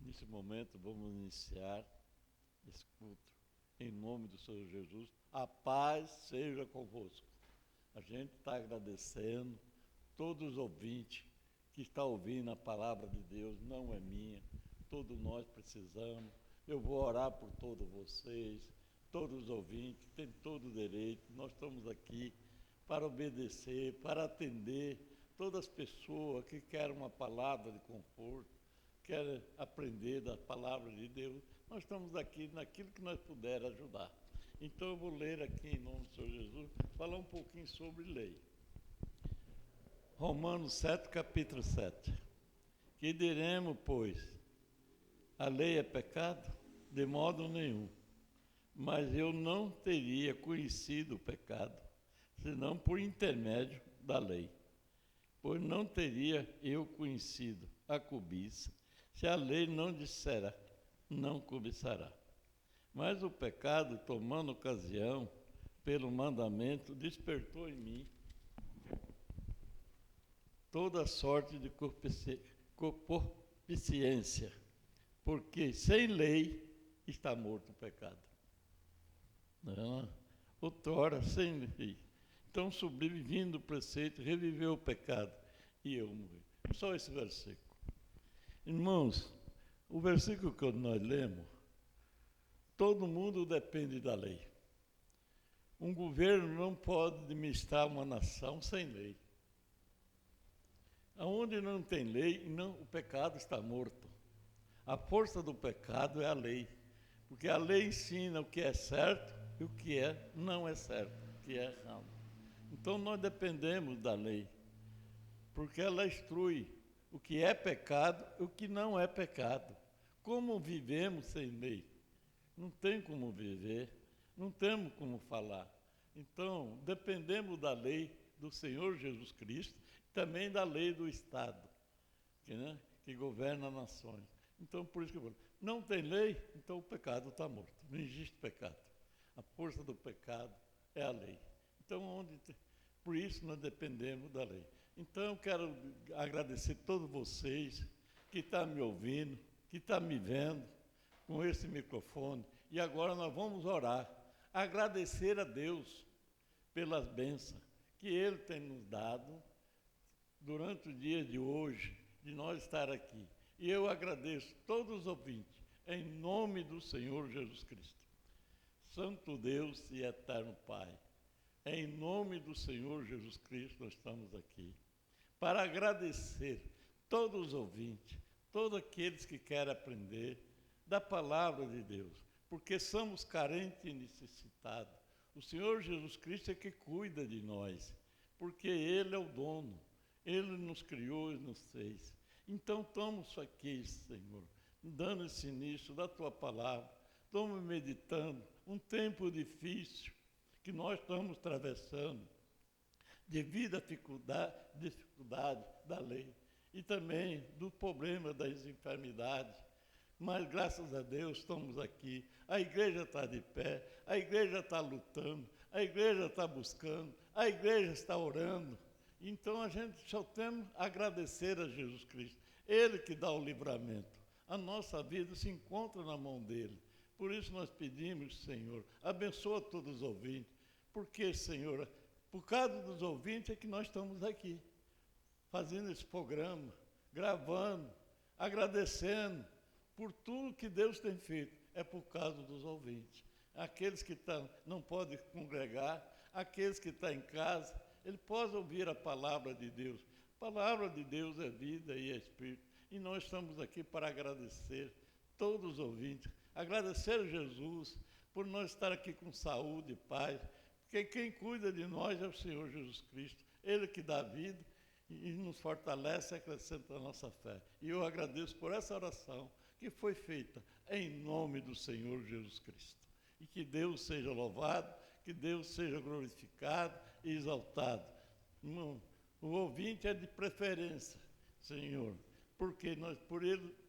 Nesse momento, vamos iniciar esse culto. Em nome do Senhor Jesus, a paz seja convosco. A gente está agradecendo todos os ouvintes que estão ouvindo a palavra de Deus, não é minha, todos nós precisamos. Eu vou orar por todos vocês, todos os ouvintes, têm todo o direito. Nós estamos aqui para obedecer, para atender todas as pessoas que querem uma palavra de conforto, querem aprender da palavra de Deus. Nós estamos aqui naquilo que nós puder ajudar. Então eu vou ler aqui em nome do Senhor Jesus, falar um pouquinho sobre lei. Romanos 7, capítulo 7. Que diremos, pois, a lei é pecado? De modo nenhum. Mas eu não teria conhecido o pecado, senão por intermédio da lei. Pois não teria eu conhecido a cobiça, se a lei não dissera, não cobiçará. Mas o pecado, tomando ocasião pelo mandamento, despertou em mim toda sorte de concupiscência, porque sem lei está morto o pecado. Não, outrora sem lei. Então, sobrevivindo o preceito, reviveu o pecado e eu morri. Só esse versículo. Irmãos, o versículo que nós lemos, todo mundo depende da lei. Um governo não pode administrar uma nação sem lei. Onde não tem lei, o pecado está morto. A força do pecado é a lei, porque a lei ensina o que é certo e o que não é certo, o que é errado. Então nós dependemos da lei, porque ela instrui o que é pecado e o que não é pecado. Como vivemos sem lei? Não tem como viver, não temos como falar. Então, dependemos da lei do Senhor Jesus Cristo, também da lei do Estado, que governa nações. Então, por isso que eu falo, não tem lei, então o pecado está morto. Não existe pecado. A força do pecado é a lei. Então, por isso nós dependemos da lei. Então, eu quero agradecer a todos vocês que estão me ouvindo, que estão me vendo com esse microfone. E agora nós vamos orar, agradecer a Deus pelas bênçãos que Ele tem nos dado durante o dia de hoje, de nós estar aqui. E eu agradeço todos os ouvintes, em nome do Senhor Jesus Cristo. Santo Deus e eterno Pai, em nome do Senhor Jesus Cristo, nós estamos aqui para agradecer todos os ouvintes, todos aqueles que querem aprender da palavra de Deus, porque somos carentes e necessitados. O Senhor Jesus Cristo é que cuida de nós, porque Ele é o dono, Ele nos criou e nos fez. Então, estamos aqui, Senhor, dando esse início da Tua palavra, estamos meditando um tempo difícil que nós estamos atravessando, devido à dificuldade da lei e também do problema das enfermidades. Mas, graças a Deus, estamos aqui. A igreja está de pé, a igreja está lutando, a igreja está buscando, a igreja está orando. Então, a gente só tem a agradecer a Jesus Cristo. Ele que dá o livramento. A nossa vida se encontra na mão dele. Por isso nós pedimos, Senhor, abençoa todos os ouvintes. Porque, Senhor, por causa dos ouvintes é que nós estamos aqui, fazendo esse programa, gravando, agradecendo por tudo que Deus tem feito. É por causa dos ouvintes. Aqueles que não podem congregar, aqueles que estão em casa, ele pode ouvir a palavra de Deus. A palavra de Deus é vida e é espírito. E nós estamos aqui para agradecer todos os ouvintes, agradecer a Jesus por nós estar aqui com saúde e paz, porque quem cuida de nós é o Senhor Jesus Cristo. Ele que dá vida e nos fortalece e acrescenta a nossa fé. E eu agradeço por essa oração que foi feita em nome do Senhor Jesus Cristo. E que Deus seja louvado, que Deus seja glorificado e exaltado. O ouvinte é de preferência, Senhor, porque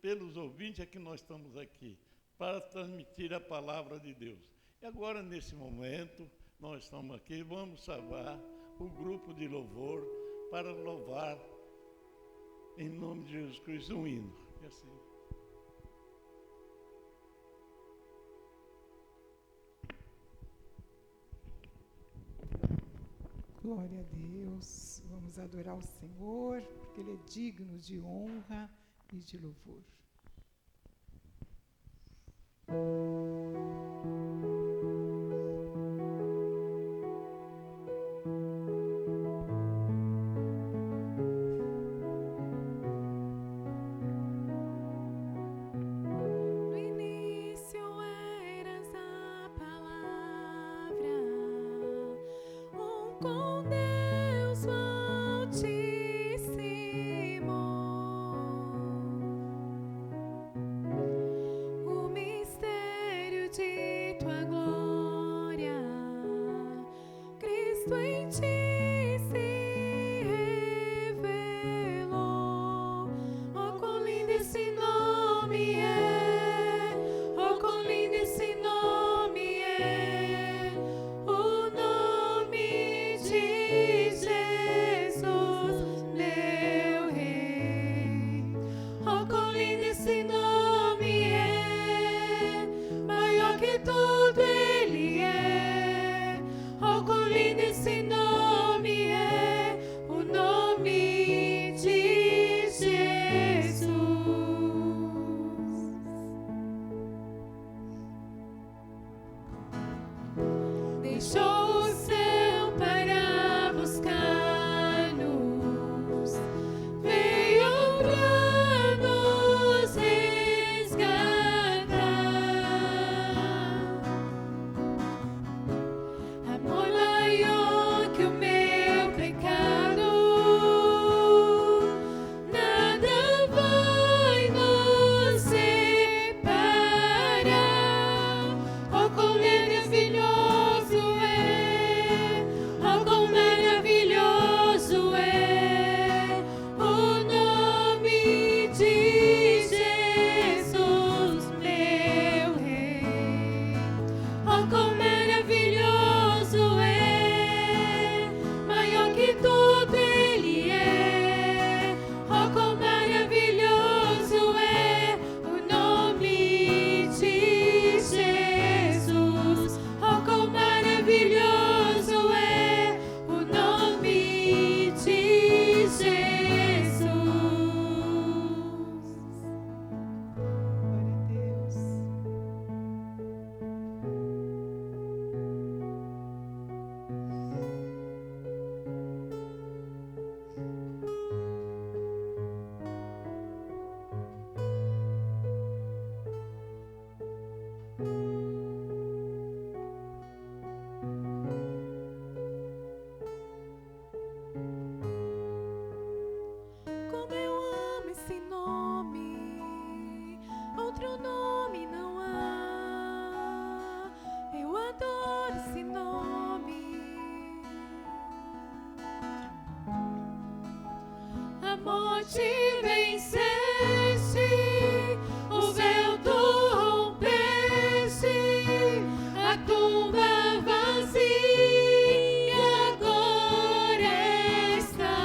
pelos ouvintes é que nós estamos aqui, para transmitir a palavra de Deus. E agora, nesse momento, nós estamos aqui, vamos salvar o grupo de louvor para louvar, em nome de Jesus Cristo, um hino. E assim. Glória a Deus. Vamos adorar o Senhor, porque Ele é digno de honra e de louvor. Com Deus Altíssimo, o mistério de tua glória, Cristo em ti se revelou. Oh, quão lindo esse nome é! Oh, quão lindo esse nome é! O nome de Jesus, meu Rei. Oh, quão lindo esse nome é, maior que tudo Ele é. Oh, quão lindo esse nome é, o nome de Jesus. Deixou o céu para buscar-nos, veio para nos resgatar. Amor maior que o meu pecado, nada vai nos separar. Oh, quão maravilhoso é! Oh, quão maravilhoso é o nome de Jesus, meu Rei. Oh, quão maravilhoso é, maior que tudo Ele é. Oh, quão maravilhoso é o nome de Jesus. Oh, quão maravilhoso é o nome de Jesus. Glória a Deus. Como eu amo esse nome, outro nome não há. Eu adoro esse nome. A morte venceste, o véu tu rompeste, a tumba vazia agora está.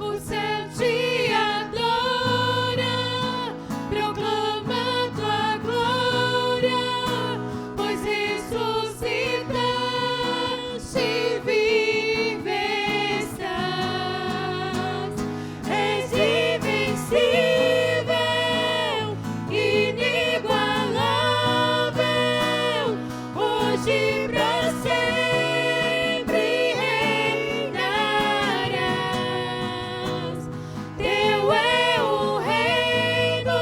O céu te adora, proclama tua glória, pois ressuscitaste, vive estás. És invencível, inigualável, hoje pra sempre reinarás. Teu é o reino,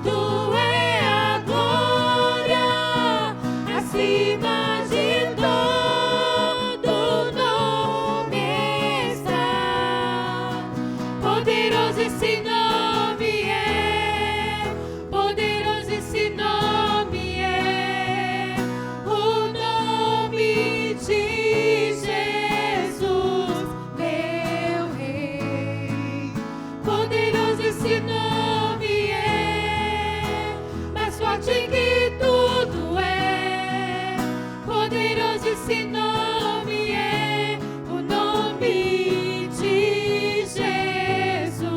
tu é a glória, acima de todo nome está. Poderoso esse nome é, poderoso esse nome é, o nome de Jesus, meu Rei. Poderoso esse nome é, mais forte que tudo é. Poderoso esse nome é, o nome de Jesus.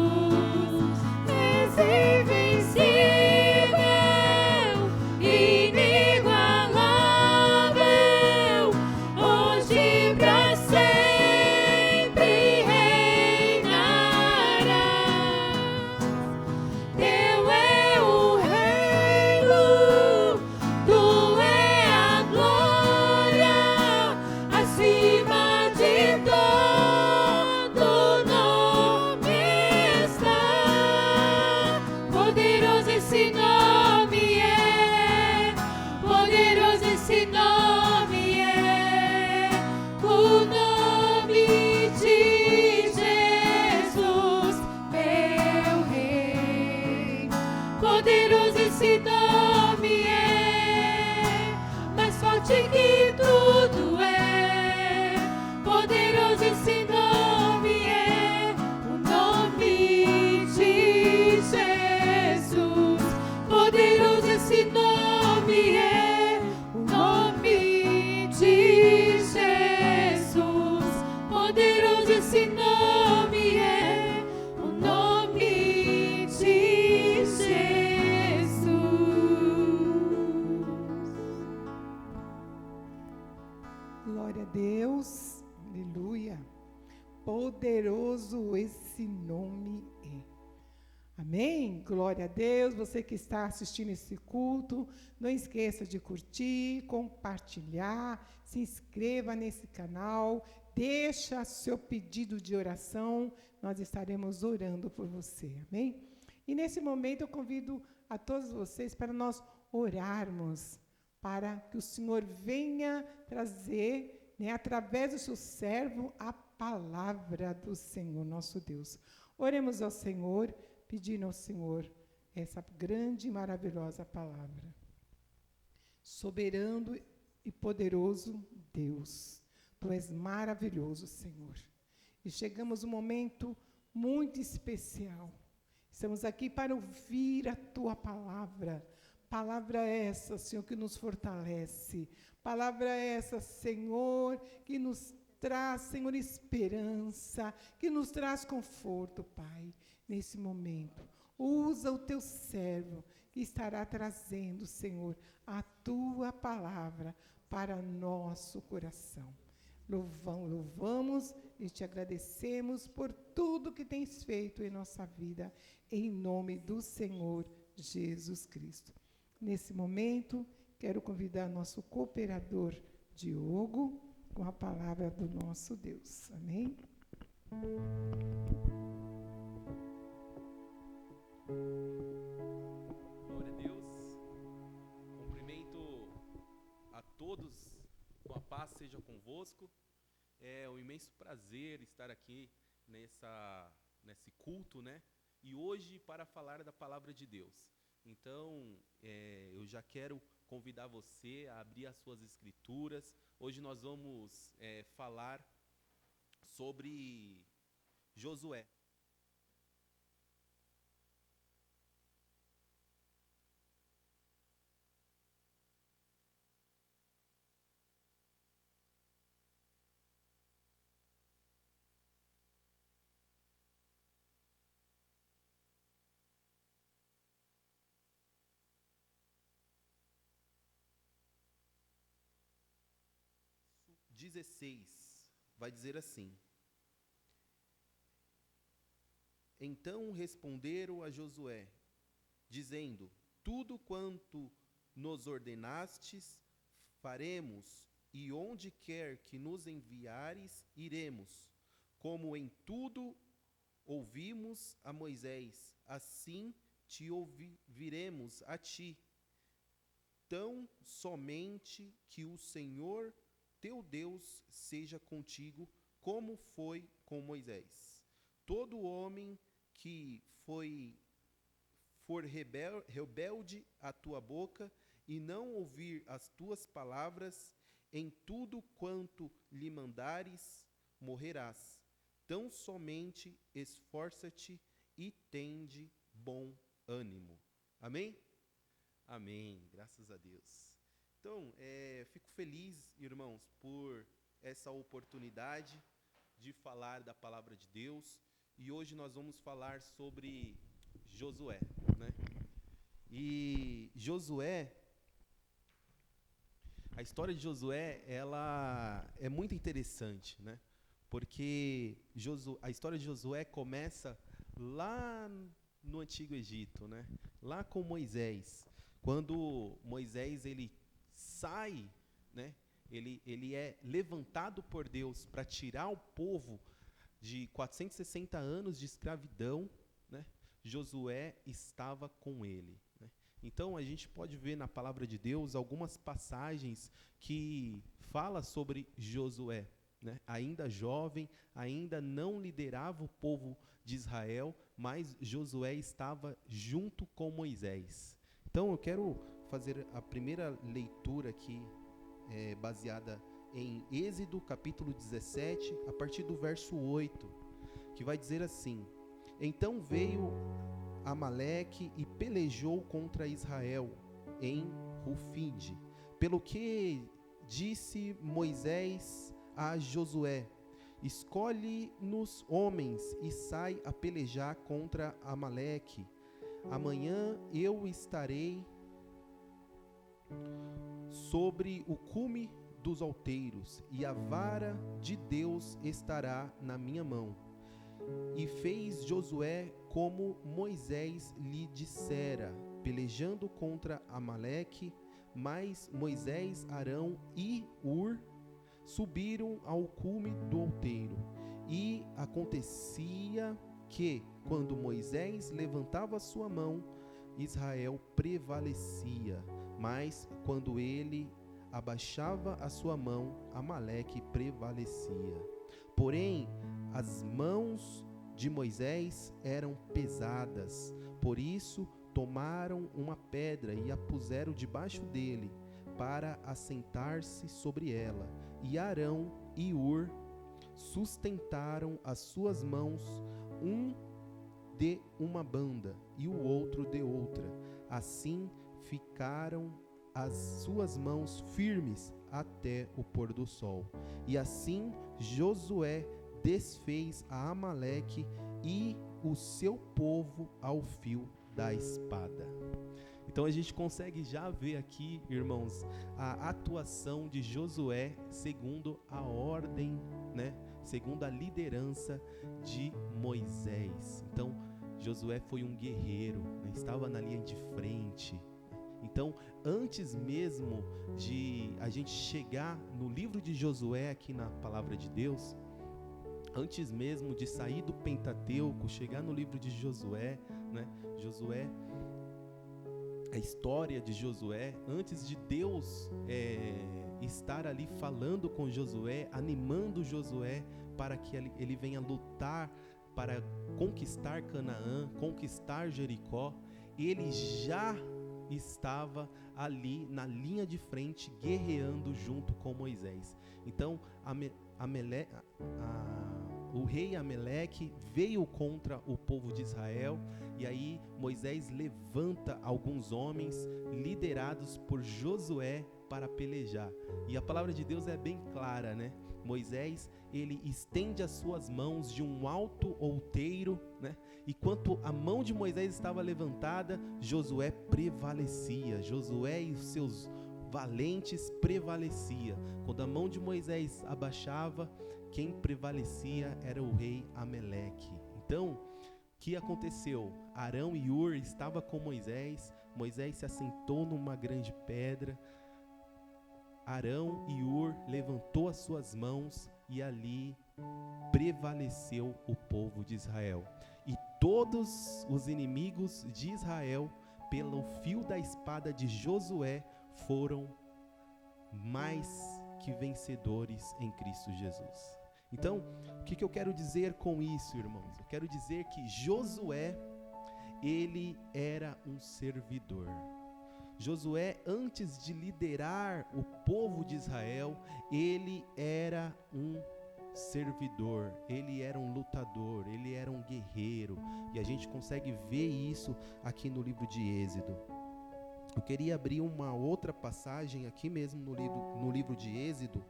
Amém? Glória a Deus. Você que está assistindo esse culto, não esqueça de curtir, compartilhar, se inscreva nesse canal, deixa seu pedido de oração, nós estaremos orando por você. Amém? E nesse momento eu convido a todos vocês para nós orarmos, para que o Senhor venha trazer, através do seu servo, a palavra do Senhor, nosso Deus. Oremos ao Senhor, pedindo ao Senhor essa grande e maravilhosa palavra. Soberano e poderoso Deus, Tu és maravilhoso, Senhor. E chegamos um momento muito especial. Estamos aqui para ouvir a Tua palavra. Palavra essa, Senhor, que nos fortalece. Palavra essa, Senhor, que nos traz, Senhor, esperança, que nos traz conforto, Pai, nesse momento. Usa o Teu servo, que estará trazendo, Senhor, a Tua palavra para nosso coração. Louvamos e Te agradecemos por tudo que Tens feito em nossa vida, em nome do Senhor Jesus Cristo. Nesse momento, quero convidar nosso cooperador Diogo com a palavra do nosso Deus. Amém? Glória a Deus. Cumprimento a todos, com a paz seja convosco. É um imenso prazer estar aqui nesse culto, né? E hoje para falar da palavra de Deus. Então, eu já quero convidar você a abrir as suas escrituras. Hoje nós vamos falar sobre Josué. Verso 16 vai dizer assim: Então responderam a Josué, dizendo: Tudo quanto nos ordenastes, faremos, e onde quer que nos enviares, iremos. Como em tudo ouvimos a Moisés, assim te ouviremos a ti. Tão somente que o Senhor teu Deus seja contigo, como foi com Moisés. Todo homem que for rebelde à tua boca e não ouvir as tuas palavras, em tudo quanto lhe mandares, morrerás. Tão somente esforça-te e tende bom ânimo. Amém? Amém, graças a Deus. Então, fico feliz, irmãos, por essa oportunidade de falar da palavra de Deus. E hoje nós vamos falar sobre Josué, né? E Josué, a história de Josué, ela é muito interessante, né? Porque a história de Josué começa lá no Antigo Egito, né? Lá com Moisés. Quando Moisés ele sai, né? Ele é levantado por Deus para tirar o povo de 460 anos de escravidão, né? Josué estava com ele, né? Então a gente pode ver na palavra de Deus algumas passagens que fala sobre Josué, né? Ainda jovem, ainda não liderava o povo de Israel, mas Josué estava junto com Moisés. Então eu quero fazer a primeira leitura aqui, baseada em Êxodo capítulo 17, a partir do verso 8, que vai dizer assim: Então veio Amaleque e pelejou contra Israel em Rufinde, pelo que disse Moisés a Josué: Escolhe-nos homens e sai a pelejar contra Amaleque. Amanhã eu estarei sobre o cume dos outeiros, e a vara de Deus estará na minha mão. E fez Josué como Moisés lhe dissera, pelejando contra Amaleque. Mas Moisés, Arão e Hur subiram ao cume do outeiro. E acontecia que, quando Moisés levantava sua mão, Israel prevalecia. Mas quando ele abaixava a sua mão, Amaleque prevalecia. Porém, as mãos de Moisés eram pesadas, por isso tomaram uma pedra e a puseram debaixo dele, para assentar-se sobre ela. E Arão e Hur sustentaram as suas mãos, um de uma banda e o outro de outra. Assim ficaram as suas mãos firmes até o pôr do sol. E assim Josué desfez a Amaleque e o seu povo ao fio da espada. Então a gente consegue já ver aqui, irmãos, a atuação de Josué segundo a ordem, né? Segundo a liderança de Moisés. Então Josué foi um guerreiro, né? Estava na linha de frente. Então, antes mesmo de a gente chegar no livro de Josué aqui na palavra de Deus, antes mesmo de sair do Pentateuco, chegar no livro de Josué, né? Josué, a história de Josué, antes de Deus estar ali falando com Josué, animando Josué para que ele venha lutar para conquistar Canaã, conquistar Jericó, ele já estava ali na linha de frente, guerreando junto com Moisés. Então, o rei Amaleque veio contra o povo de Israel, e aí Moisés levanta alguns homens liderados por Josué para pelejar. E a palavra de Deus é bem clara, né? Moisés, ele estende as suas mãos de um alto outeiro, né? E quanto a mão de Moisés estava levantada, Josué prevalecia. Josué e os seus valentes prevalecia. Quando a mão de Moisés abaixava, quem prevalecia era o rei Amaleque. Então, o que aconteceu? Arão e Hur estavam com Moisés. Moisés se assentou numa grande pedra. Arão e Hur levantou as suas mãos e ali prevaleceu o povo de Israel. E todos os inimigos de Israel, pelo fio da espada de Josué, foram mais que vencedores em Cristo Jesus. Então, o que eu quero dizer com isso, irmãos? Eu quero dizer que Josué, ele era um servidor. Josué, antes de liderar o povo de Israel, ele era um servidor, ele era um lutador, ele era um guerreiro, e a gente consegue ver isso aqui no livro de Êxodo. Eu queria abrir uma outra passagem aqui mesmo no livro de Êxodo,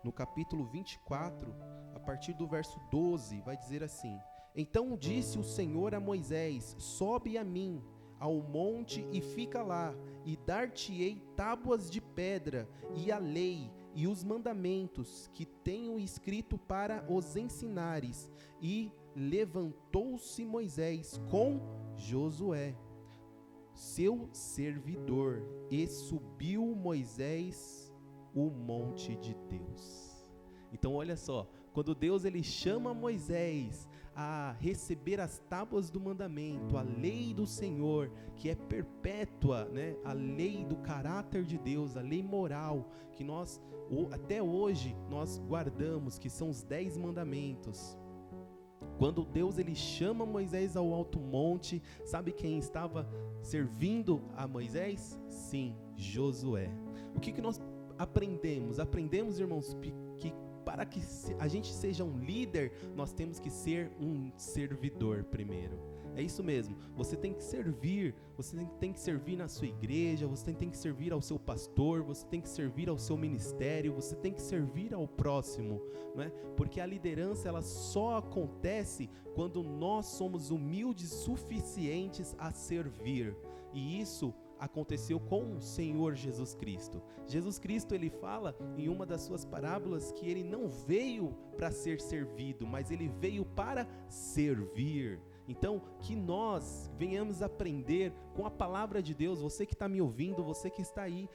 no capítulo 24, a partir do verso 12, vai dizer assim: Então disse o Senhor a Moisés: Sobe a mim ao monte e fica lá, e dar-te-ei tábuas de pedra, e a lei, e os mandamentos que tenho escrito para os ensinares. E levantou-se Moisés com Josué, seu servidor, e subiu Moisés o monte de Deus. Então olha só, quando Deus ele chama Moisés a receber as tábuas do mandamento, a lei do Senhor, que é perpétua, né? A lei do caráter de Deus, a lei moral, que nós, até hoje, nós guardamos, que são os 10 mandamentos. Quando Deus ele chama Moisés ao alto monte, sabe quem estava servindo a Moisés? Sim, Josué. O que nós aprendemos? Aprendemos, irmãos, que para que a gente seja um líder, nós temos que ser um servidor primeiro. É isso mesmo, você tem que servir, você tem que servir na sua igreja, você tem que servir ao seu pastor, você tem que servir ao seu ministério, você tem que servir ao próximo, não é? Porque a liderança ela só acontece quando nós somos humildes suficientes a servir, e isso aconteceu com o Senhor Jesus Cristo. Jesus Cristo ele fala em uma das suas parábolas que ele não veio para ser servido, mas ele veio para servir. Então, que nós venhamos aprender com a palavra de Deus. Você que está me ouvindo, você que está aí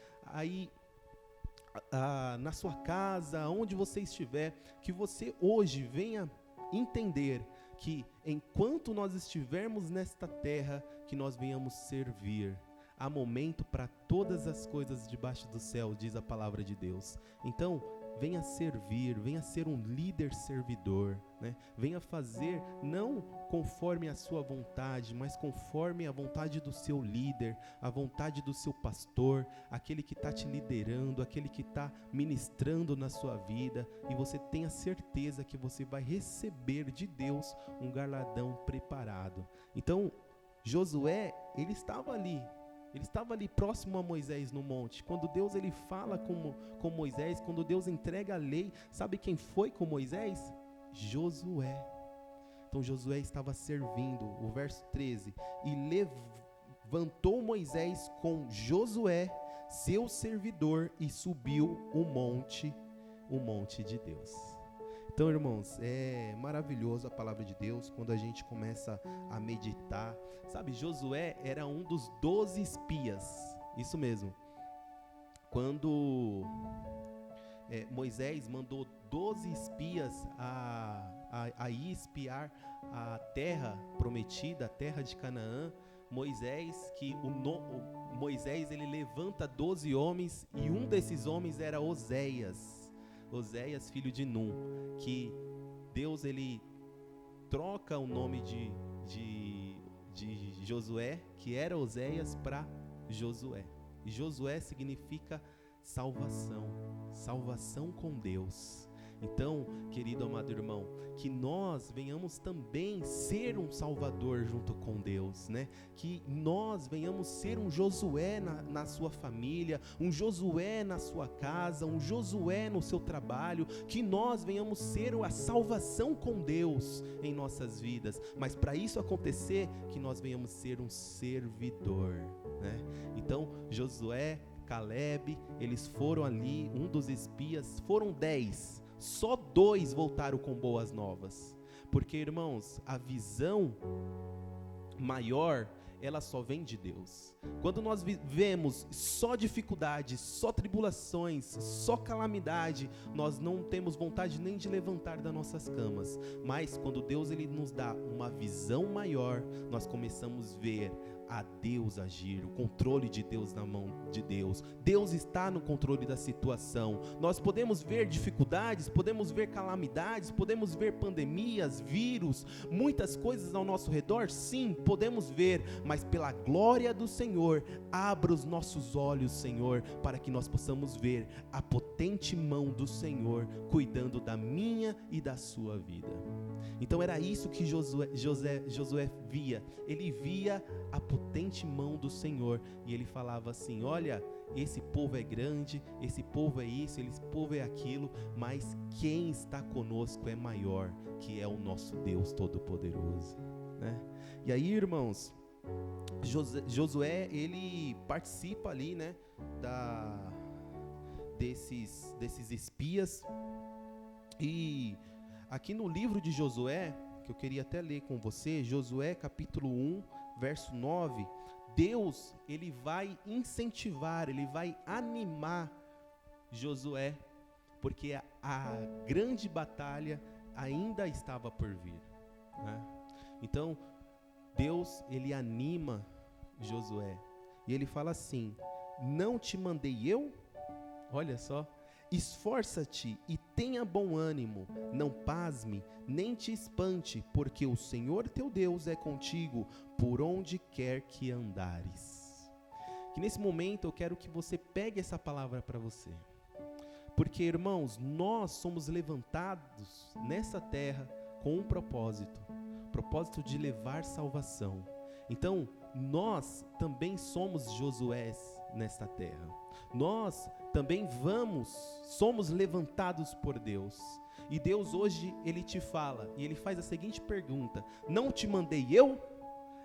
na sua casa, onde você estiver, que você hoje venha entender que enquanto nós estivermos nesta terra, que nós venhamos servir. Há momento para todas as coisas debaixo do céu, diz a palavra de Deus. Então, venha servir, venha ser um líder servidor, né? Venha fazer não conforme a sua vontade, mas conforme a vontade do seu líder, a vontade do seu pastor, aquele que está te liderando, aquele que está ministrando na sua vida, e você tenha certeza que você vai receber de Deus um galardão preparado. Então, Josué, ele estava ali próximo a Moisés no monte. Quando Deus ele fala com Moisés, quando Deus entrega a lei, sabe quem foi com Moisés? Josué. Então Josué estava servindo, o verso 13, e levantou Moisés com Josué, seu servidor, e subiu o monte de Deus. Então, irmãos, é maravilhoso a palavra de Deus quando a gente começa a meditar. Sabe, Josué era um dos 12 espias, isso mesmo. Quando Moisés mandou 12 espias a ir espiar a terra prometida, a terra de Canaã, Moisés ele levanta 12 homens, e um desses homens era Oséias, filho de Num, que Deus ele troca o nome de Josué, que era Oséias, para Josué. E Josué significa salvação com Deus. Então, querido amado irmão, que nós venhamos também ser um salvador junto com Deus, né? Que nós venhamos ser um Josué na sua família, um Josué na sua casa, um Josué no seu trabalho, que nós venhamos ser a salvação com Deus em nossas vidas. Mas para isso acontecer, que nós venhamos ser um servidor, né? Então, Josué, Caleb, eles foram ali, um dos espias, foram 10, só 2 voltaram com boas novas, porque, irmãos, a visão maior, ela só vem de Deus. Quando nós vivemos só dificuldades, só tribulações, só calamidade, nós não temos vontade nem de levantar das nossas camas. Mas quando Deus ele nos dá uma visão maior, nós começamos a ver a Deus agir, o controle de Deus na mão de Deus. Deus está no controle da situação. Nós podemos ver dificuldades, podemos ver calamidades, podemos ver pandemias, vírus, muitas coisas ao nosso redor, sim, podemos ver, mas pela glória do Senhor, abra os nossos olhos, Senhor, para que nós possamos ver a potente mão do Senhor cuidando da minha e da sua vida. Então era isso que Josué via. Ele via a potente mão do Senhor, e ele falava assim: olha, esse povo é grande, esse povo é isso, esse povo é aquilo, mas quem está conosco é maior, que é o nosso Deus Todo-Poderoso, né? E aí, irmãos, Josué, ele participa ali, né, desses espias. E aqui no livro de Josué, que eu queria até ler com você, Josué capítulo 1, verso 9, Deus, ele vai incentivar, ele vai animar Josué, porque a grande batalha ainda estava por vir, né? Então, Deus, ele anima Josué, e ele fala assim: não te mandei eu? Olha só. Esforça-te e tenha bom ânimo, não pasme, nem te espante, porque o Senhor teu Deus é contigo, por onde quer que andares. Que nesse momento eu quero que você pegue essa palavra para você, porque, irmãos, nós somos levantados nessa terra com um propósito de levar salvação. Então, nós também somos Josués nesta terra. Nós também somos levantados por Deus. E Deus hoje, ele te fala, e ele faz a seguinte pergunta: não te mandei eu?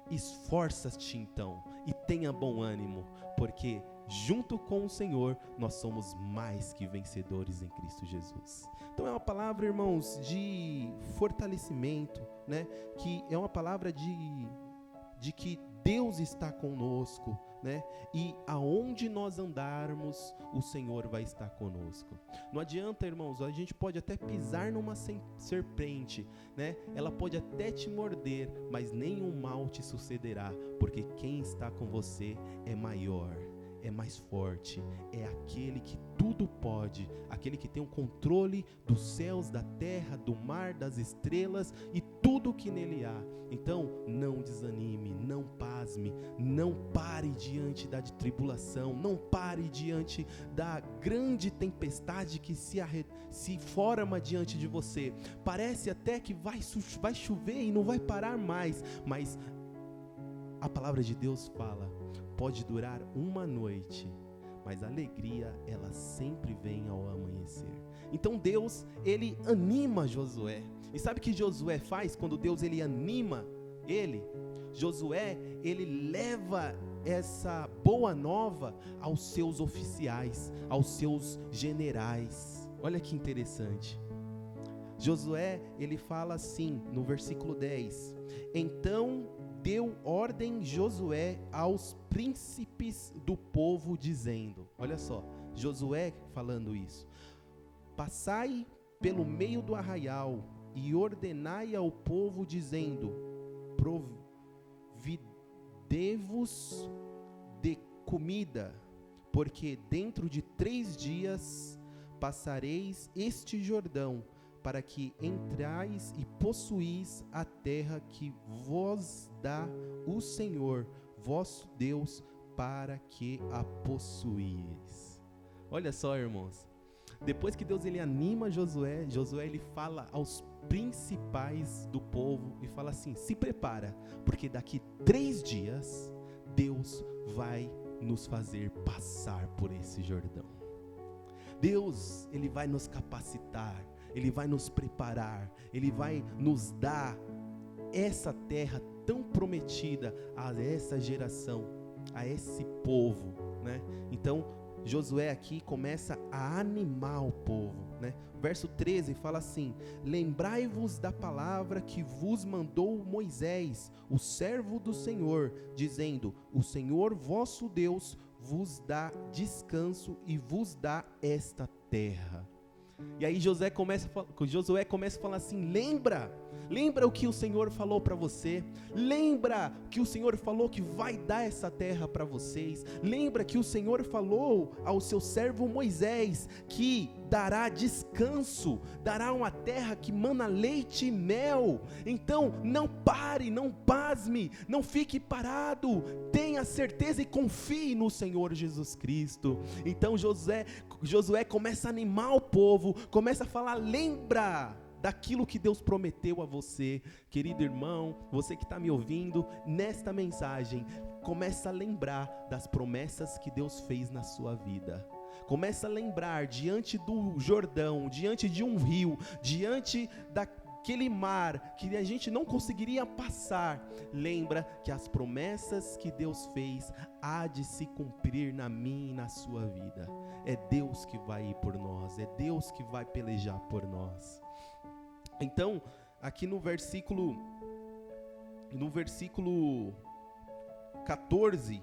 Esforça-te então, e tenha bom ânimo, porque junto com o Senhor, nós somos mais que vencedores em Cristo Jesus. Então é uma palavra, irmãos, de fortalecimento, né? Que é uma palavra de que Deus está conosco, né? E aonde nós andarmos, o Senhor vai estar conosco. Não adianta, irmãos, a gente pode até pisar numa serpente, né? Ela pode até te morder, mas nenhum mal te sucederá, porque quem está com você é maior, é mais forte, é aquele que tudo pode, aquele que tem o controle dos céus, da terra, do mar, das estrelas e tudo que nele há. Então, não desanime, não pasme, não pare diante da tribulação, não pare diante da grande tempestade que se forma diante de você. Parece até que vai chover e não vai parar mais, mas a palavra de Deus fala, pode durar uma noite, mas a alegria, ela sempre vem ao amanhecer. Então Deus, ele anima Josué. E sabe o que Josué faz quando Deus, ele anima ele? Josué, ele leva essa boa nova aos seus oficiais, aos seus generais. Olha que interessante. Josué, ele fala assim, no versículo 10. Então deu ordem Josué aos príncipes do povo, dizendo, olha só, Josué falando isso: passai pelo meio do arraial e ordenai ao povo, dizendo, providei-vos de comida, porque dentro de 3 dias passareis este Jordão, para que entrais e possuís a terra que vos dá o Senhor, vosso Deus, para que a possuís. Olha só, irmãos, depois que Deus, ele anima Josué, ele fala aos principais do povo e fala assim, se prepara, porque daqui 3 dias, Deus vai nos fazer passar por esse Jordão. Deus, ele vai nos capacitar, ele vai nos preparar, ele vai nos dar essa terra tão prometida a essa geração, a esse povo, né? Então, Josué aqui começa a animar o povo, né? Verso 13 fala assim, lembrai-vos da palavra que vos mandou Moisés, o servo do Senhor, dizendo, o Senhor vosso Deus vos dá descanso e vos dá esta terra. E aí Josué começa a falar assim, lembra o que o Senhor falou para você, lembra que o Senhor falou que vai dar essa terra para vocês, lembra que o Senhor falou ao seu servo Moisés, que dará descanso, dará uma terra que mana leite e mel. Então não pare, não pasme, não fique parado, tenha certeza e confie no Senhor Jesus Cristo. Então Josué começa a animar o povo, começa a falar, lembra daquilo que Deus prometeu a você. Querido irmão, você que está me ouvindo, nesta mensagem, começa a lembrar das promessas que Deus fez na sua vida. Começa a lembrar, diante do Jordão, diante de um rio, diante daquele mar que a gente não conseguiria passar, lembra que as promessas que Deus fez há de se cumprir na minha e na sua vida. É Deus que vai ir por nós, é Deus que vai pelejar por nós. Então, aqui no versículo 14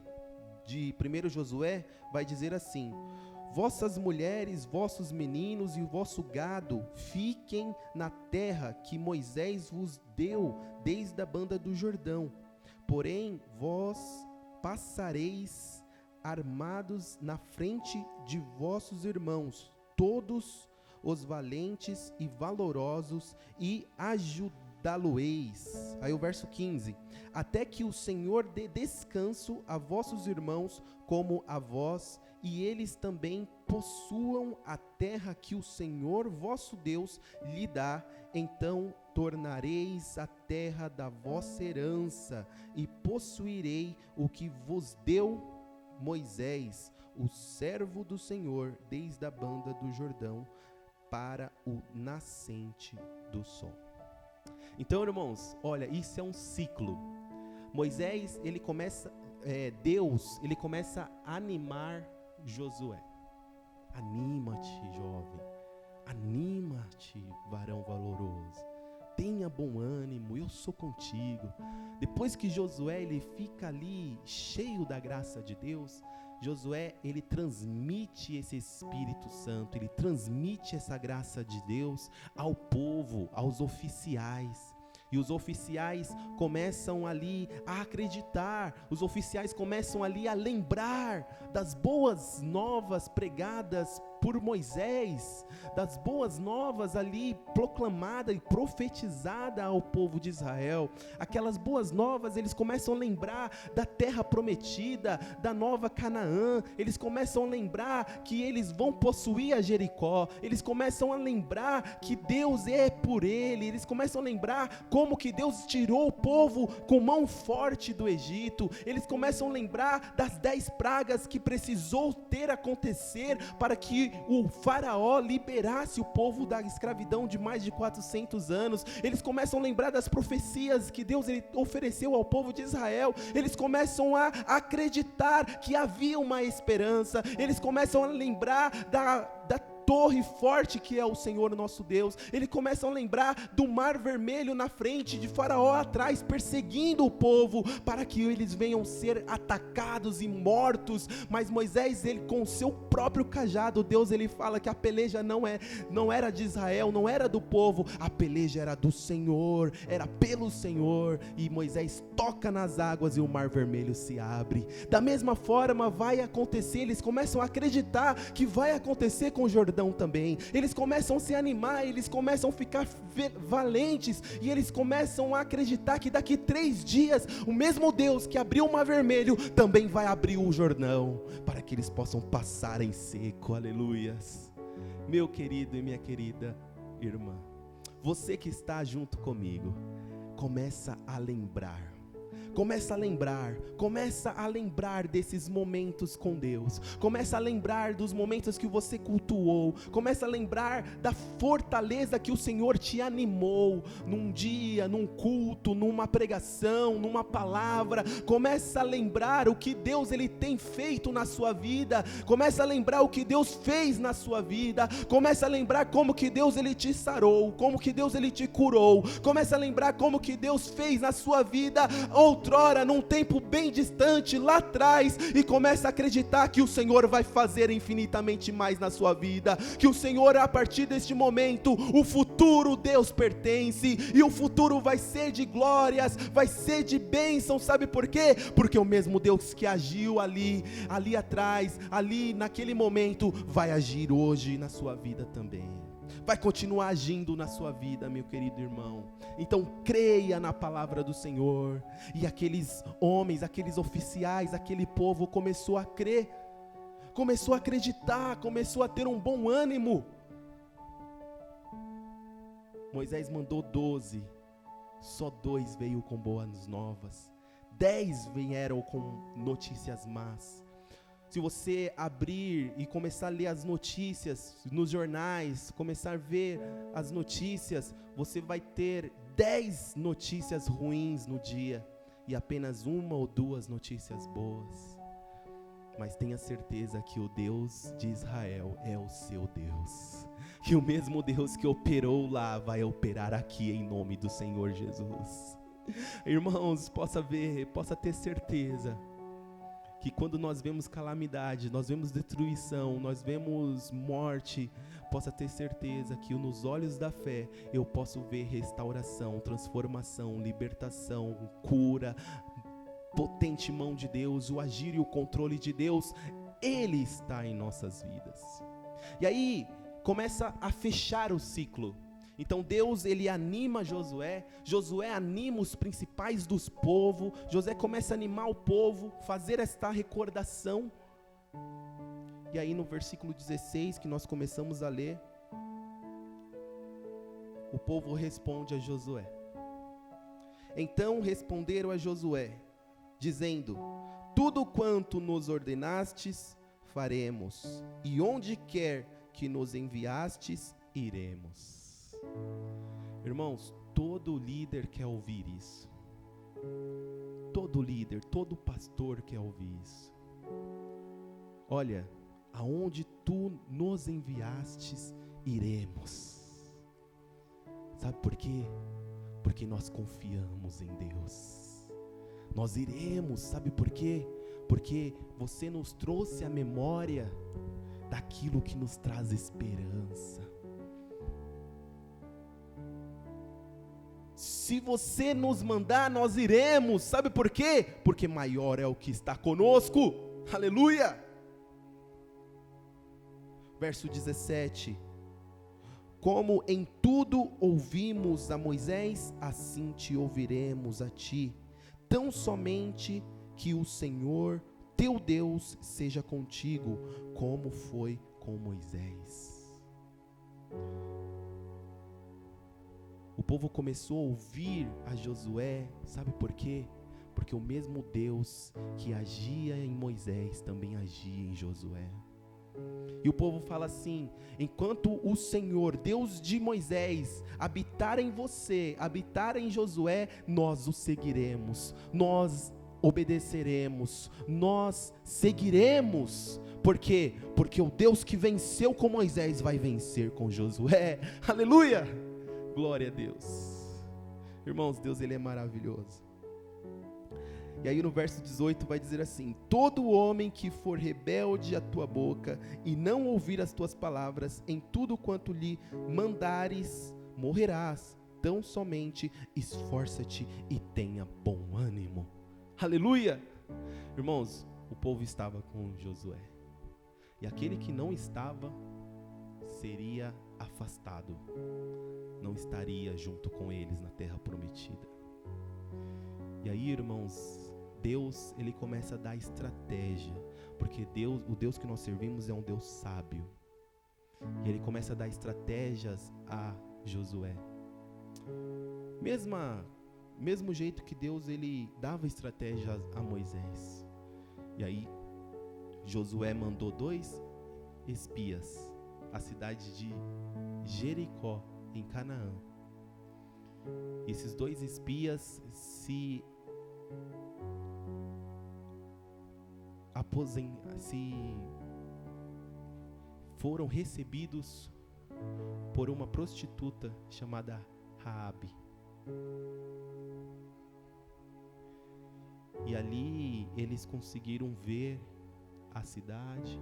de 1 Josué, vai dizer assim, vossas mulheres, vossos meninos e o vosso gado fiquem na terra que Moisés vos deu desde a banda do Jordão. Porém, vós passareis armados na frente de vossos irmãos, todos os valentes e valorosos, e ajudá-lo-eis. Aí o verso 15, até que o Senhor dê descanso a vossos irmãos como a vós, e eles também possuam a terra que o Senhor vosso Deus lhe dá. Então tornareis a terra da vossa herança, e possuirei o que vos deu Moisés, o servo do Senhor, desde a banda do Jordão para o nascente do sol. Então, irmãos, olha, isso é um ciclo. Moisés, Deus, ele começa a animar Josué. Anima-te, jovem. Anima-te, varão valoroso. Tenha bom ânimo, eu sou contigo. Depois que Josué ele fica ali cheio da graça de Deus, Josué ele transmite esse Espírito Santo, ele transmite essa graça de Deus ao povo, aos oficiais. E os oficiais começam ali a acreditar, os oficiais começam ali a lembrar das boas novas pregadas por Moisés, das boas novas ali proclamada e profetizada ao povo de Israel. Aquelas boas novas, eles começam a lembrar da terra prometida, da nova Canaã. Eles começam a lembrar que eles vão possuir a Jericó. Eles começam a lembrar que Deus é por ele. Eles começam a lembrar como que Deus tirou o povo com mão forte do Egito. Eles começam a lembrar das 10 pragas que precisou ter acontecer para que o faraó liberasse o povo da escravidão de mais de 400 anos. Eles começam a lembrar das profecias que Deus ele ofereceu ao povo de Israel. Eles começam a acreditar que havia uma esperança. Eles começam a lembrar da torre forte que é o Senhor nosso Deus. Eles começam a lembrar do mar vermelho na frente, de Faraó atrás, perseguindo o povo, para que eles venham ser atacados e mortos. Mas Moisés, ele com o seu próprio cajado, Deus ele fala que a peleja não era de Israel, não era do povo, a peleja era do Senhor, era pelo Senhor. E Moisés toca nas águas e o mar vermelho se abre. Da mesma forma vai acontecer, eles começam a acreditar que vai acontecer com o Jordão também. Eles começam a se animar, eles começam a ficar valentes, e eles começam a acreditar que daqui 3 dias, o mesmo Deus que abriu o mar vermelho, também vai abrir o Jordão, para que eles possam passar em seco. Aleluias. Meu querido e minha querida irmã, você que está junto comigo, começa a lembrar desses momentos com Deus. Começa a lembrar dos momentos que você cultuou. Começa a lembrar da fortaleza que o Senhor te animou num dia, num culto, numa pregação, numa palavra. Começa a lembrar o que Deus ele tem feito na sua vida. Começa a lembrar o que Deus fez na sua vida. Começa a lembrar como que Deus ele te sarou, como que Deus ele te curou. Começa a lembrar como que Deus fez na sua vida outrora, num tempo bem distante, lá atrás, e começa a acreditar que o Senhor vai fazer infinitamente mais na sua vida, que o Senhor, a partir deste momento, o futuro Deus pertence, e o futuro vai ser de glórias, vai ser de bênção. Sabe por quê? Porque o mesmo Deus que agiu ali atrás, ali naquele momento, vai agir hoje na sua vida também. Vai continuar agindo na sua vida, meu querido irmão. Então creia na palavra do Senhor. E aqueles homens, aqueles oficiais, aquele povo começou a crer, começou a acreditar, começou a ter um bom ânimo. Moisés mandou 12, só 2 veio com boas novas, 10 vieram com notícias más. Se você abrir e começar a ler as notícias nos jornais, começar a ver as notícias, você vai ter 10 notícias ruins no dia e apenas 1 ou 2 notícias boas. Mas tenha certeza que o Deus de Israel é o seu Deus, que o mesmo Deus que operou lá vai operar aqui em nome do Senhor Jesus. Irmãos, possa ter certeza que quando nós vemos calamidade, nós vemos destruição, nós vemos morte, possa ter certeza que nos olhos da fé eu posso ver restauração, transformação, libertação, cura, potente mão de Deus, o agir e o controle de Deus, Ele está em nossas vidas. E aí começa a fechar o ciclo. Então Deus ele anima Josué anima os principais dos povos, Josué começa a animar o povo, fazer esta recordação. E aí no versículo 16 que nós começamos a ler, o povo responde a Josué. Então responderam a Josué, dizendo: tudo quanto nos ordenastes, faremos, e onde quer que nos enviastes, iremos. Irmãos, todo líder quer ouvir isso. Todo líder, todo pastor quer ouvir isso. Olha, aonde tu nos enviastes, iremos. Sabe por quê? Porque nós confiamos em Deus. Nós iremos, sabe por quê? Porque você nos trouxe a memória daquilo que nos traz esperança. Se você nos mandar, nós iremos. Sabe por quê? Porque maior é o que está conosco. Aleluia! Verso 17. Como em tudo ouvimos a Moisés, assim te ouviremos a ti. Tão somente que o Senhor, teu Deus, seja contigo, como foi com Moisés. O povo começou a ouvir a Josué, sabe por quê? Porque o mesmo Deus que agia em Moisés também agia em Josué. E o povo fala assim: enquanto o Senhor, Deus de Moisés, habitar em você, habitar em Josué, nós o seguiremos, nós obedeceremos, nós seguiremos. Por quê? Porque o Deus que venceu com Moisés vai vencer com Josué. Aleluia! Glória a Deus. Irmãos, Deus, Ele é maravilhoso. E aí no verso 18 vai dizer assim: todo homem que for rebelde à tua boca e não ouvir as tuas palavras, em tudo quanto lhe mandares, morrerás. Tão somente esforça-te e tenha bom ânimo. Aleluia! Irmãos, o povo estava com Josué. E aquele que não estava, seria afastado. Não estaria junto com eles na terra prometida. E aí, irmãos, Deus, Ele começa a dar estratégia, porque Deus, o Deus que nós servimos é um Deus sábio. E Ele começa a dar estratégias a Josué. Mesmo jeito que Deus, Ele dava estratégias a Moisés. E aí, Josué mandou 2 espias à cidade de Jericó, em Canaã. Esses 2 espias se foram recebidos por uma prostituta chamada Raabe. E ali eles conseguiram ver a cidade,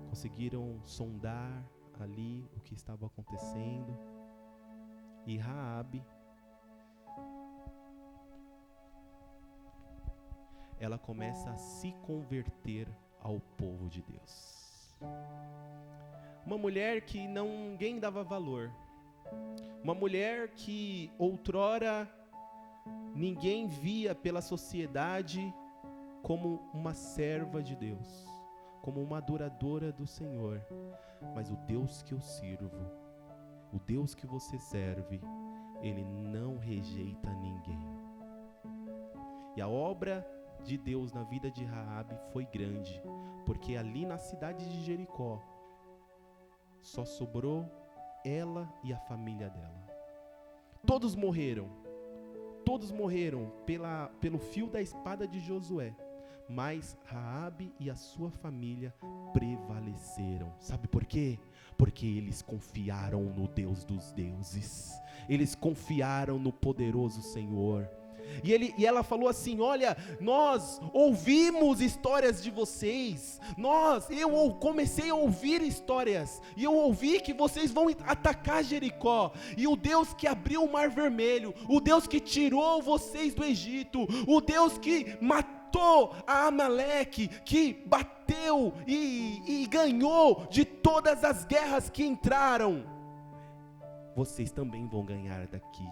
conseguiram sondar ali o que estava acontecendo. E Raabe, ela começa a se converter ao povo de Deus. Uma mulher que ninguém dava valor. Uma mulher que outrora ninguém via pela sociedade como uma serva de Deus, como uma adoradora do Senhor. Mas o Deus que eu sirvo, o Deus que você serve, Ele não rejeita ninguém. E a obra de Deus na vida de Raabe foi grande, porque ali na cidade de Jericó só sobrou ela e a família dela. Todos morreram pelo fio da espada de Josué, mas Raabe e a sua família prevaleceram. Sabe por quê? Porque eles confiaram no Deus dos deuses, eles confiaram no poderoso Senhor. E ela falou assim: olha, nós ouvimos histórias de vocês, eu comecei a ouvir histórias, e eu ouvi que vocês vão atacar Jericó, e o Deus que abriu o Mar Vermelho, o Deus que tirou vocês do Egito, o Deus que matou a Amaleque, que bateu e ganhou de todas as guerras que entraram, vocês também vão ganhar daqui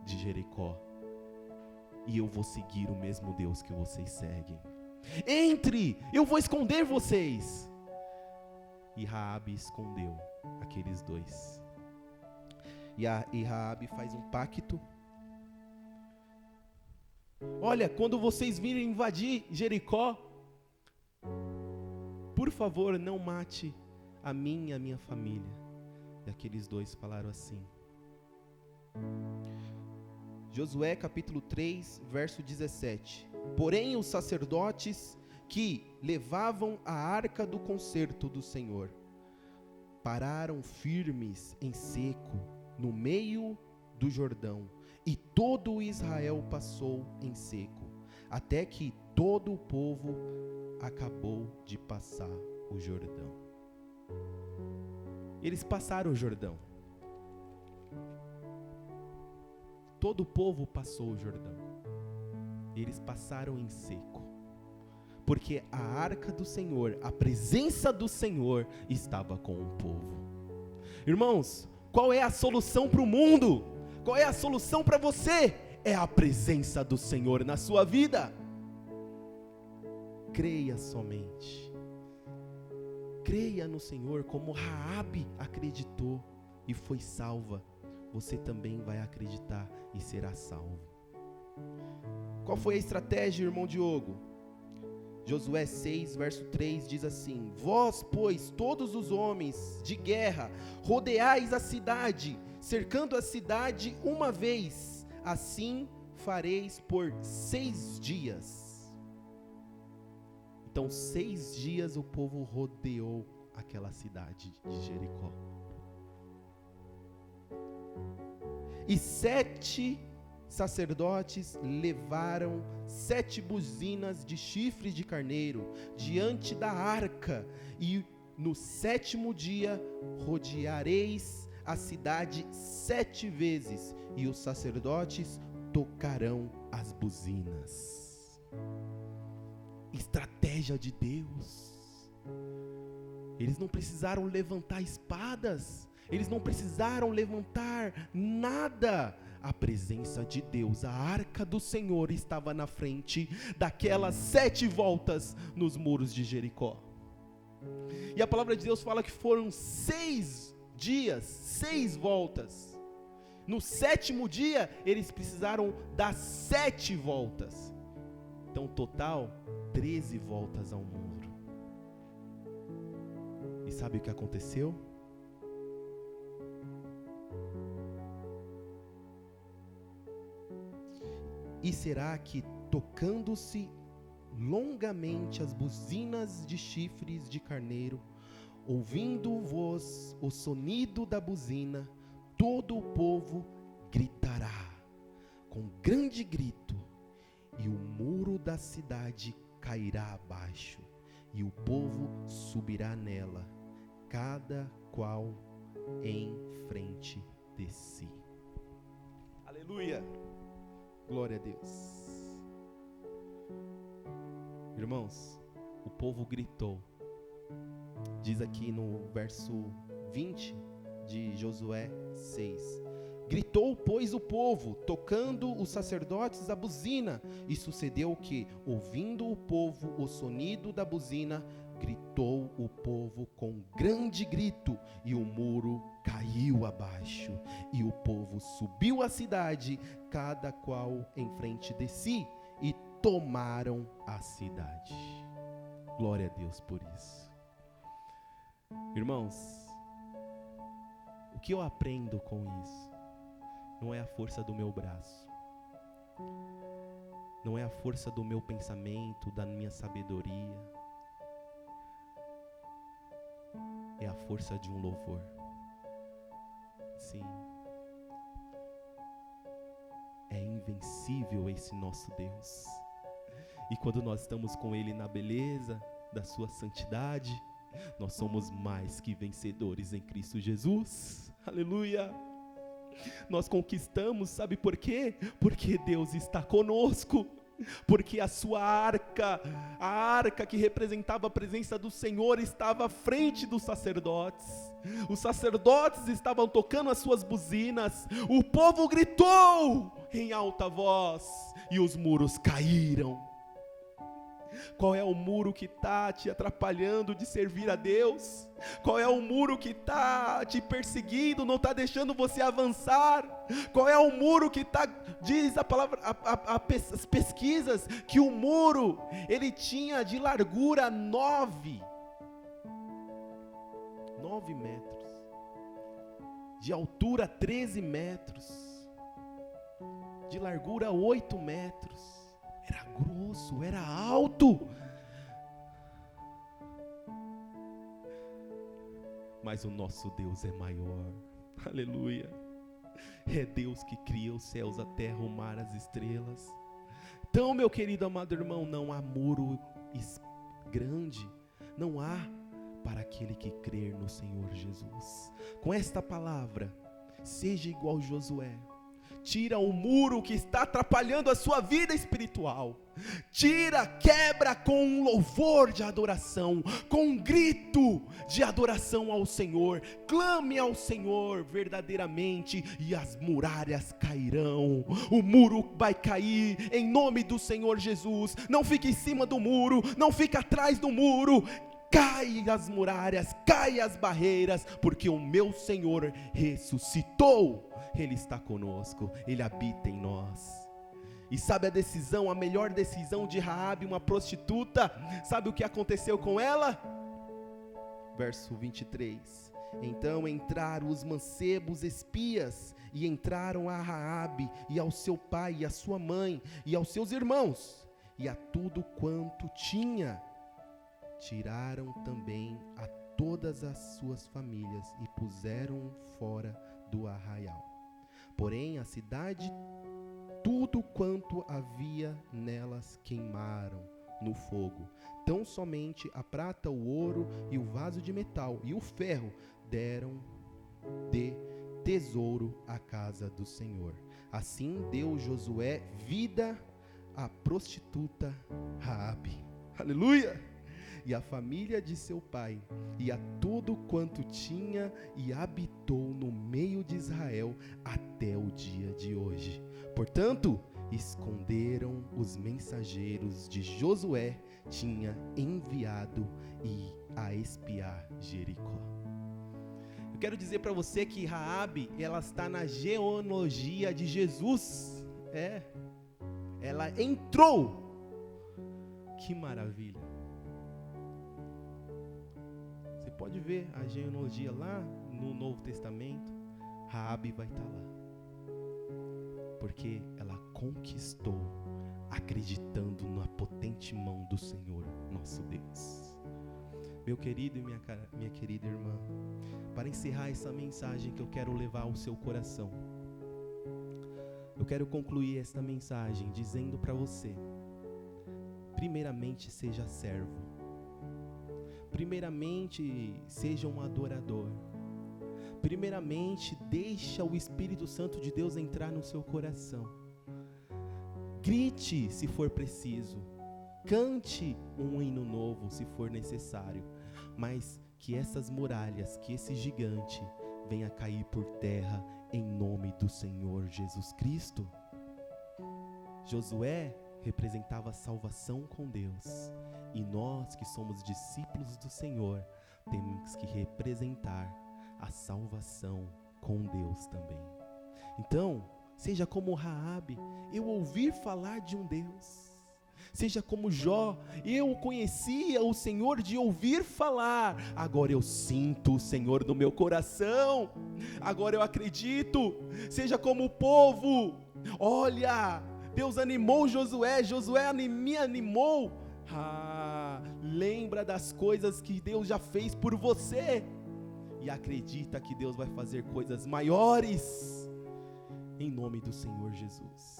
de Jericó. E eu vou seguir o mesmo Deus que vocês seguem. Entre, eu vou esconder vocês. E Raabe escondeu aqueles 2. E Raabe faz um pacto. Olha, quando vocês virem invadir Jericó, por favor, não mate a mim e a minha família. E aqueles 2 falaram assim. Josué capítulo 3, verso 17. Porém os sacerdotes que levavam a arca do concerto do Senhor pararam firmes em seco, no meio do Jordão, e todo Israel passou em seco, até que todo o povo acabou de passar o Jordão. Eles passaram o Jordão. Todo o povo passou o Jordão. Eles passaram em seco, porque a arca do Senhor, a presença do Senhor estava com o povo. Irmãos, qual é a solução para o mundo? Qual é a solução para você? É a presença do Senhor na sua vida. Creia somente. Creia no Senhor como Raabe acreditou e foi salva. Você também vai acreditar e será salvo. Qual foi a estratégia, irmão Diogo? Josué 6, verso 3 diz assim: vós, pois, todos os homens de guerra, rodeais a cidade, cercando a cidade uma vez, assim fareis por 6 dias. Então 6 dias o povo rodeou aquela cidade de Jericó. E 7 sacerdotes levaram 7 buzinas de chifres de carneiro diante da arca, e no 7º dia rodeareis a cidade 7 vezes, e os sacerdotes tocarão as buzinas. Estratégia de Deus. Eles não precisaram levantar espadas, eles não precisaram levantar nada. A presença de Deus, a arca do Senhor estava na frente daquelas 7 voltas nos muros de Jericó. E a palavra de Deus fala que foram 6 dias, 6 voltas. No 7º dia, eles precisaram dar 7 voltas. Então, total, 13 voltas ao muro. E sabe o que aconteceu? E será que, tocando-se longamente as buzinas de chifres de carneiro, ouvindo-vos o sonido da buzina, todo o povo gritará com grande grito, e o muro da cidade cairá abaixo, e o povo subirá nela, cada qual em frente de si. Aleluia! Glória a Deus. Irmãos, o povo gritou. Diz aqui no verso 20 de Josué 6. Gritou, pois, o povo, tocando os sacerdotes a buzina. E sucedeu que, ouvindo o povo o sonido da buzina, gritou o povo com grande grito, e o muro caiu abaixo, e o povo subiu a cidade, cada qual em frente de si, e tomaram a cidade. Glória a Deus por isso. Irmãos, o que eu aprendo com isso? Não é a força do meu braço, não é a força do meu pensamento, da minha sabedoria, é a força de um louvor. Sim, é invencível esse nosso Deus. E quando nós estamos com Ele na beleza da sua santidade, nós somos mais que vencedores em Cristo Jesus. Aleluia! Nós conquistamos, sabe por quê? Porque Deus está conosco. Porque a sua arca, a arca que representava a presença do Senhor, estava à frente dos sacerdotes. Os sacerdotes estavam tocando as suas buzinas, o povo gritou em alta voz e os muros caíram. Qual é o muro que está te atrapalhando de servir a Deus? Qual é o muro que está te perseguindo, não está deixando você avançar? Qual é o muro que está, diz a palavra, as pesquisas, que o muro, ele tinha de largura 9 metros, de altura 13 metros, de largura 8 metros, era grosso, era alto. mas o nosso Deus é maior. Aleluia. É Deus que cria os céus, a terra, o mar, as estrelas. Então, meu querido amado irmão, não há muro grande, não há para aquele que crer no Senhor Jesus. Com esta palavra, seja igual Josué. Tira o muro que está atrapalhando a sua vida espiritual. Tira, quebra com um louvor de adoração, com um grito de adoração ao Senhor. Clame ao Senhor verdadeiramente e as muralhas cairão. O muro vai cair em nome do Senhor Jesus. Não fique em cima do muro, não fique atrás do muro. Cai as muralhas, cai as barreiras, porque o meu Senhor ressuscitou. Ele está conosco, Ele habita em nós. E sabe a decisão, a melhor decisão de Raabe, uma prostituta? Sabe o que aconteceu com ela? Verso 23. Então entraram os mancebos espias, e entraram a Raabe, e ao seu pai, e à sua mãe, e aos seus irmãos, e a tudo quanto tinha. Tiraram também a todas as suas famílias, e puseram fora do arraial. Porém, a cidade, tudo quanto havia nelas queimaram no fogo. Tão somente a prata, o ouro e o vaso de metal e o ferro deram de tesouro à casa do Senhor. Assim deu Josué vida à prostituta Raabe. Aleluia! E a família de seu pai, e a tudo quanto tinha, e habitou no meio de Israel até o dia de hoje. Portanto, esconderam os mensageiros de Josué, tinha enviado e a espiar Jericó. Eu quero dizer para você que Raabe, ela está na genealogia de Jesus. Ela entrou. Que maravilha. Pode ver a genealogia lá no Novo Testamento. Raabe vai estar lá, porque ela conquistou, acreditando na potente mão do Senhor, nosso Deus. Meu querido e minha querida irmã, para encerrar essa mensagem que eu quero levar ao seu coração, eu quero concluir esta mensagem dizendo para você: primeiramente, seja servo. Primeiramente, seja um adorador. Primeiramente, deixa o Espírito Santo de Deus entrar no seu coração. Grite se for preciso. Cante um hino novo se for necessário. Mas que essas muralhas, que esse gigante venha cair por terra em nome do Senhor Jesus Cristo. Josué representava a salvação com Deus. E nós que somos discípulos do Senhor, temos que representar a salvação com Deus também. Então, seja como Raabe, eu ouvi falar de um Deus. Seja como Jó, eu conhecia o Senhor de ouvir falar, agora eu sinto o Senhor no meu coração, agora eu acredito. Seja como o povo, olha, Deus animou Josué, Josué me animou. Lembra das coisas que Deus já fez por você e acredita que Deus vai fazer coisas maiores em nome do Senhor Jesus.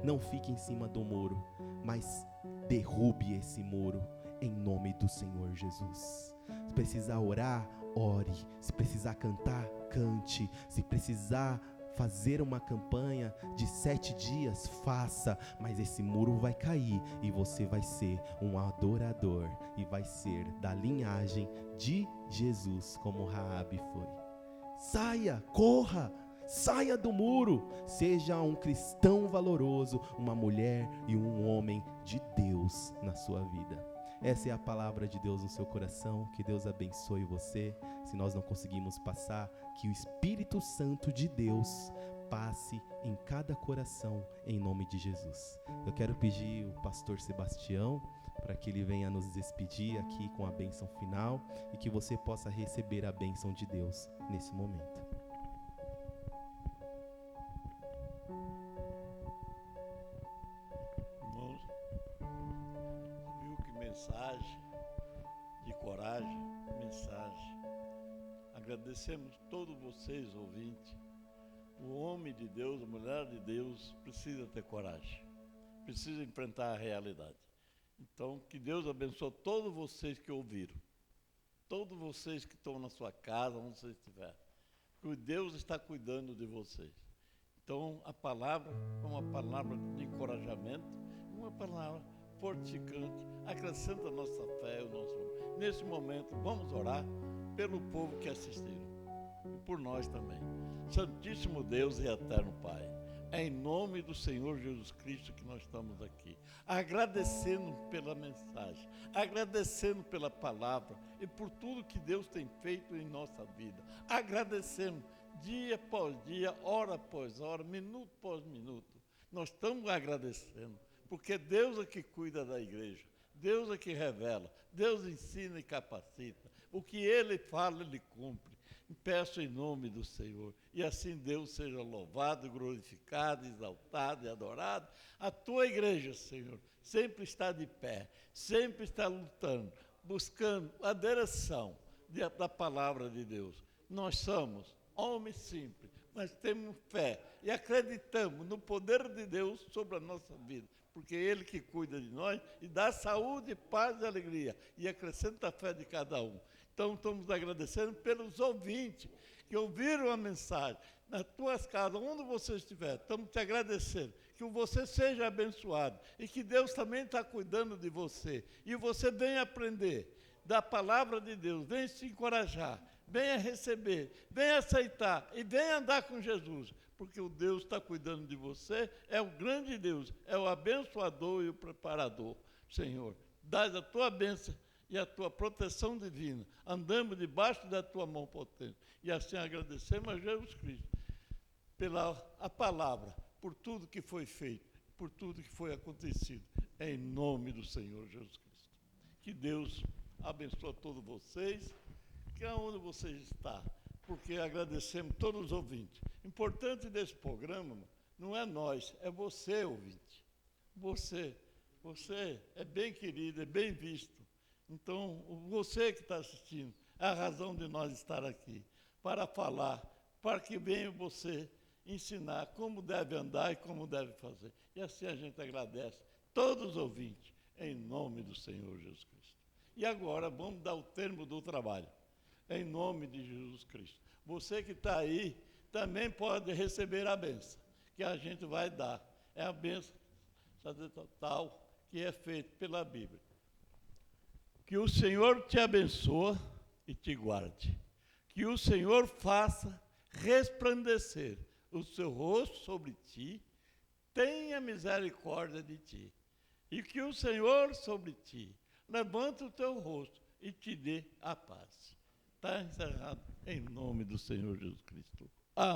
Não fique em cima do muro, mas derrube esse muro em nome do Senhor Jesus. Se precisar orar, ore. Se precisar cantar, cante. Se precisar fazer uma campanha de 7 dias, faça, mas esse muro vai cair e você vai ser um adorador e vai ser da linhagem de Jesus, como Raabe foi. Saia, corra, saia do muro, seja um cristão valoroso, uma mulher e um homem de Deus na sua vida. Essa é a palavra de Deus no seu coração. Que Deus abençoe você. Se nós não conseguimos passar, que o Espírito Santo de Deus passe em cada coração, em nome de Jesus. Eu quero pedir o pastor Sebastião para que ele venha nos despedir aqui com a bênção final e que você possa receber a bênção de Deus nesse momento. Mensagem de coragem, mensagem agradecemos todos vocês, ouvintes. O homem de Deus, a mulher de Deus, precisa ter coragem, precisa enfrentar a realidade. Então, que Deus abençoe todos vocês que ouviram, todos vocês que estão na sua casa, onde você estiver. Que Deus está cuidando de vocês. Então, a palavra é uma palavra de encorajamento, uma palavra fortificante, acrescenta a nossa fé, o nosso amor. Nesse momento, vamos orar pelo povo que assistiram e por nós também. Santíssimo Deus e eterno Pai, é em nome do Senhor Jesus Cristo que nós estamos aqui, agradecendo pela mensagem, agradecendo pela palavra e por tudo que Deus tem feito em nossa vida, agradecendo dia após dia, hora após hora, minuto após minuto. Nós estamos agradecendo, porque Deus é que cuida da igreja, Deus é que revela, Deus ensina e capacita. O que Ele fala, Ele cumpre. Peço em nome do Senhor, e assim Deus seja louvado, glorificado, exaltado e adorado. A tua igreja, Senhor, sempre está de pé, sempre está lutando, buscando a direção da palavra de Deus. Nós somos homens simples, mas temos fé e acreditamos no poder de Deus sobre a nossa vida, porque é Ele que cuida de nós e dá saúde, paz e alegria, e acrescenta a fé de cada um. Então, estamos agradecendo pelos ouvintes que ouviram a mensagem. Nas tuas casas, onde você estiver, estamos te agradecendo. Que você seja abençoado e que Deus também está cuidando de você. E você venha aprender da palavra de Deus, venha se encorajar, venha receber, venha aceitar e venha andar com Jesus. Porque o Deus está cuidando de você, é o grande Deus, é o abençoador e o preparador. Senhor, dá a tua bênção e a tua proteção divina, andamos debaixo da tua mão potente. E assim agradecemos a Jesus Cristo pela a palavra, por tudo que foi feito, por tudo que foi acontecido, em nome do Senhor Jesus Cristo. Que Deus abençoe todos vocês, que aonde vocês estão, porque agradecemos todos os ouvintes. Importante desse programa não é nós, é você, ouvinte. Você é bem querido, é bem visto. Então, você que está assistindo, é a razão de nós estar aqui, para falar, para que venha você ensinar como deve andar e como deve fazer. E assim a gente agradece todos os ouvintes, em nome do Senhor Jesus Cristo. E agora vamos dar o termo do trabalho, em nome de Jesus Cristo. Você que está aí, também pode receber a bênção, que a gente vai dar. É a bênção sacerdotal que é feita pela Bíblia. Que o Senhor te abençoe e te guarde. Que o Senhor faça resplandecer o seu rosto sobre ti, tenha misericórdia de ti. E que o Senhor sobre ti levante o teu rosto e te dê a paz. Está encerrado em nome do Senhor Jesus Cristo. Amém.